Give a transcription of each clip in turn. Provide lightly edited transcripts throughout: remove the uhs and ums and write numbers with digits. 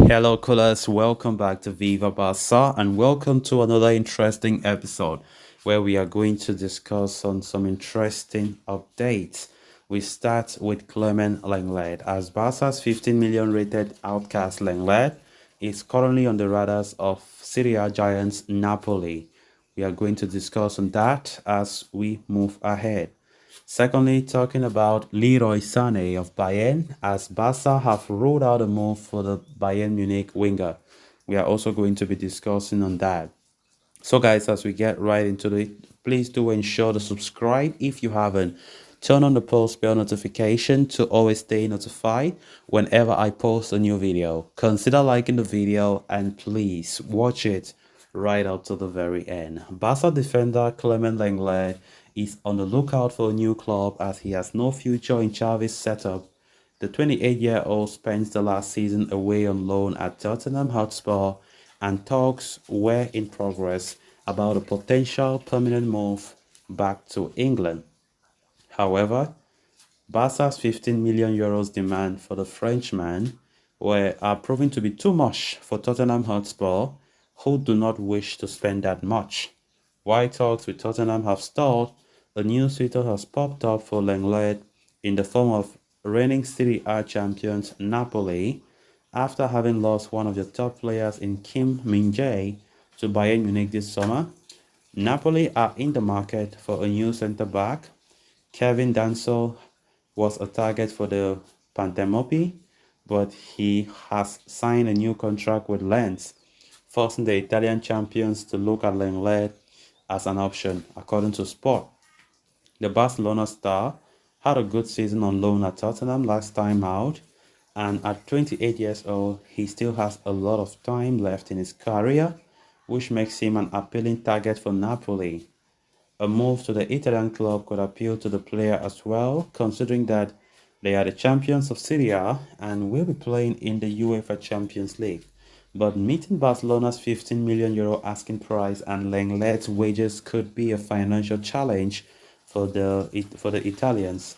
Hello, callers. Welcome back to Viva Barca, and welcome to another interesting episode where we are going to discuss on some interesting updates. We start with Clement Lenglet, as Barca's 15 million rated outcast Lenglet is currently on the radars of Serie A giants Napoli. We are going to discuss on that as we move ahead. Secondly, talking about Leroy Sane of Bayern, as Barca have ruled out a move for the Bayern Munich winger. We are also going to be discussing on that. So, guys, as we get right into it, please do ensure to subscribe if you haven't. Turn on the post bell notification to always stay notified whenever I post a new video. Consider liking the video and please watch it right up to the very end. Barca defender Clement Lenglet is on the lookout for a new club as he has no future in Xavi's setup. The 28-year-old spent the last season away on loan at Tottenham Hotspur, and talks were in progress about a potential permanent move back to England. However, Barca's 15 million euros demand for the Frenchman are proving to be too much for Tottenham Hotspur, who do not wish to spend that much. While talks with Tottenham have stalled, a new suitor has popped up for Lenglet in the form of reigning Serie A champions Napoli, after having lost one of their top players in Kim Min-jae to Bayern Munich this summer. Napoli are in the market for a new centre-back. Kevin Danso was a target for the Pantemopi, but he has signed a new contract with Lens, forcing the Italian champions to look at Lenglet as an option, according to Sport. The Barcelona star had a good season on loan at Tottenham last time out, and at 28 years old, he still has a lot of time left in his career, which makes him an appealing target for Napoli. A move to the Italian club could appeal to the player as well, considering that they are the champions of Serie A and will be playing in the UEFA Champions League. But meeting Barcelona's 15 million euro asking price and Lenglet's wages could be a financial challenge for the Italians.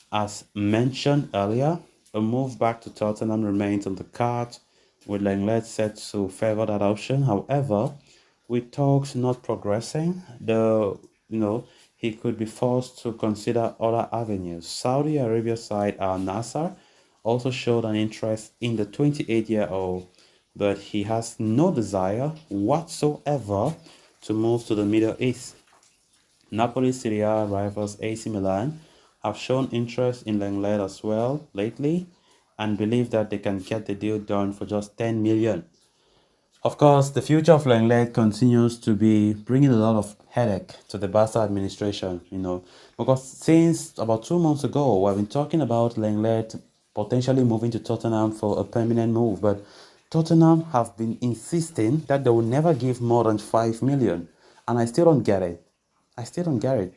As mentioned earlier, a move back to Tottenham remains on the cards, with Lenglet set to favor that option. However, with talks not progressing, he could be forced to consider other avenues. Saudi Arabia side Al Nassr also showed an interest in the 28-year-old, but he has no desire whatsoever to move to the Middle East. Napoli Serie A rivals AC Milan have shown interest in Lenglet as well lately and believe that they can get the deal done for just 10 million. Of course, the future of Lenglet continues to be bringing a lot of headache to the Barca administration, because since about 2 months ago, we've been talking about Lenglet potentially moving to Tottenham for a permanent move, but Tottenham have been insisting that they will never give more than 5 million, and I still don't get it. I still don't get it.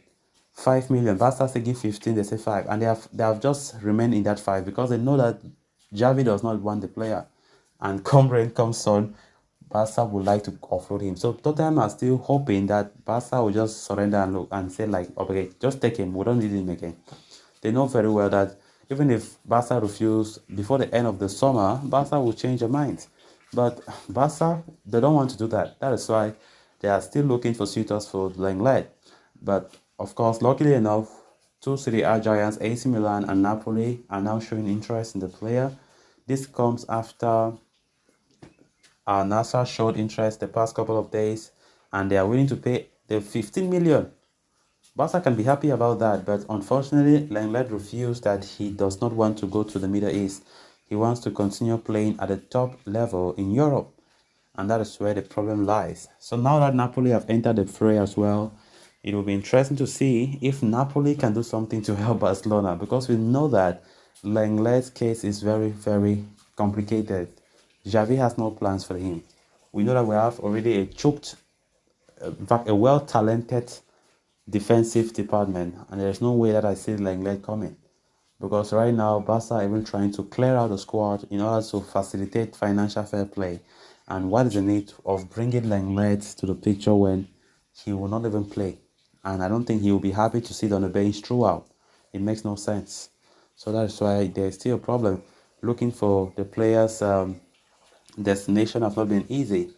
5 million. Barca say give 15, they say 5. And they have just remained in that 5 because they know that Xavi does not want the player. And come rain, come sun, Barca would like to offload him. So Tottenham are still hoping that Barca will just surrender and look and say like, okay, just take him. We don't need him again. They know very well that even if Barca refuse before the end of the summer, Barca will change their minds. But Barca, they don't want to do that. That is why they are still looking for suitors for Lenglet. But of course, luckily enough, two Serie A giants, AC Milan and Napoli, are now showing interest in the player. This comes after Al Nassr showed interest the past couple of days, and they are willing to pay the 15 million. Barca can be happy about that, but unfortunately, Lenglet refused that he does not want to go to the Middle East. He wants to continue playing at the top level in Europe, and that is where the problem lies. So now that Napoli have entered the fray as well, it will be interesting to see if Napoli can do something to help Barcelona, because we know that Lenglet's case is very, very complicated. Xavi has no plans for him. We know that we have already in fact, a well-talented defensive department, and there's no way that I see Lenglet coming. Because right now, Barca are even trying to clear out the squad in order to facilitate financial fair play. And what is the need of bringing Lenglet to the picture when he will not even play? And I don't think he will be happy to sit on the bench throughout. It makes no sense. So that's why there's still a problem looking for the players destination has not been easy.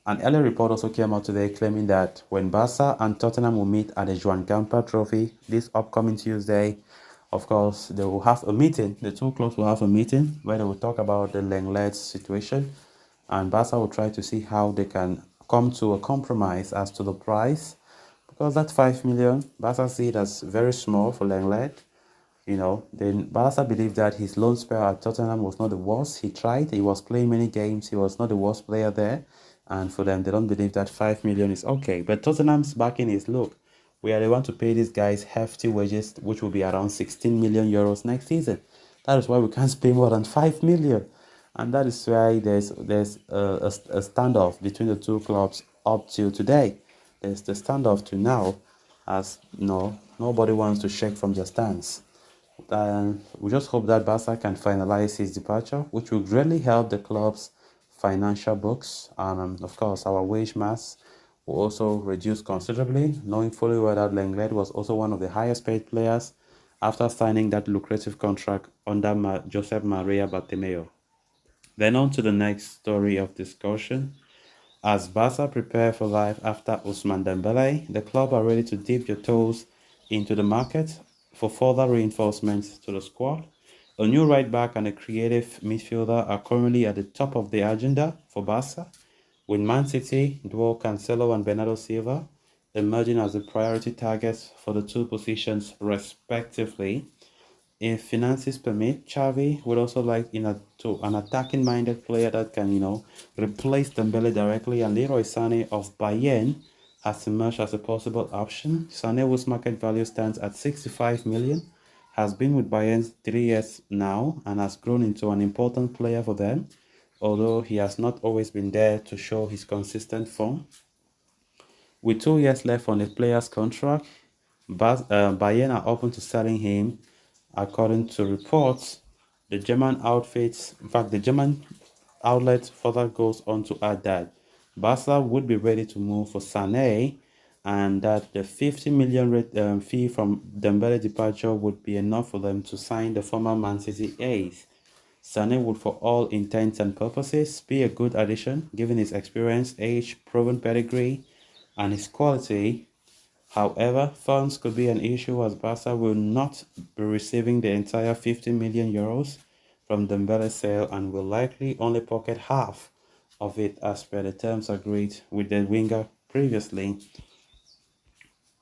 An early report also came out today claiming that when Barca and Tottenham will meet at the Joan Gamper Trophy this upcoming Tuesday, of course, they will have a meeting. The two clubs will have a meeting where they will talk about the Lenglet situation, and Barca will try to see how they can come to a compromise as to the price, because that 5 million, Barca see it as very small for Lenglet. Then Barca believed that his loan spell at Tottenham was not the worst. He tried, he was playing many games, he was not the worst player there. And for them, they don't believe that 5 million is okay. But Tottenham's backing is, look, we are the one to pay these guys hefty wages, which will be around 16 million euros next season. That is why we can't pay more than 5 million. And that is why there's a standoff between the two clubs up till today. There's the standoff to now, as nobody wants to shake from their stance. And we just hope that Barca can finalize his departure, which will greatly help the club's financial books. And of course, our wage mass will also reduce considerably, knowing fully well that Lenglet was also one of the highest paid players after signing that lucrative contract under Josep Maria Bartomeu. Then on to the next story of discussion. As Barca prepare for life after Ousmane Dembele, the club are ready to dip their toes into the market for further reinforcements to the squad. A new right back and a creative midfielder are currently at the top of the agenda for Barca, with Man City, duo Cancelo and Bernardo Silva emerging as the priority targets for the two positions respectively. If finances permit, Xavi would also like to an attacking-minded player that can, replace Dembele directly, and Leroy Sane of Bayern has emerged as a possible option. Sane, whose market value stands at 65 million, has been with Bayern 3 years now and has grown into an important player for them, although he has not always been there to show his consistent form. With 2 years left on the player's contract, Bayern are open to selling him, according to reports. The German outlet further goes on to add that Barca would be ready to move for Sané, and that the 50 million fee from Dembele departure would be enough for them to sign the former Man City ace. Sané would, for all intents and purposes, be a good addition given his experience, age, proven pedigree, and his quality. However, funds could be an issue as Barca will not be receiving the entire 50 million euros from Dembele's sale and will likely only pocket half of it as per the terms agreed with the winger previously.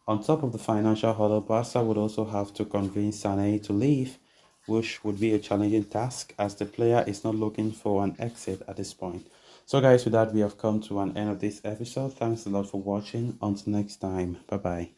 On top of the financial hurdle, Barca would also have to convince Sané to leave, which would be a challenging task as the player is not looking for an exit at this point. So guys, with that, we have come to an end of this episode. Thanks a lot for watching. Until next time, bye bye.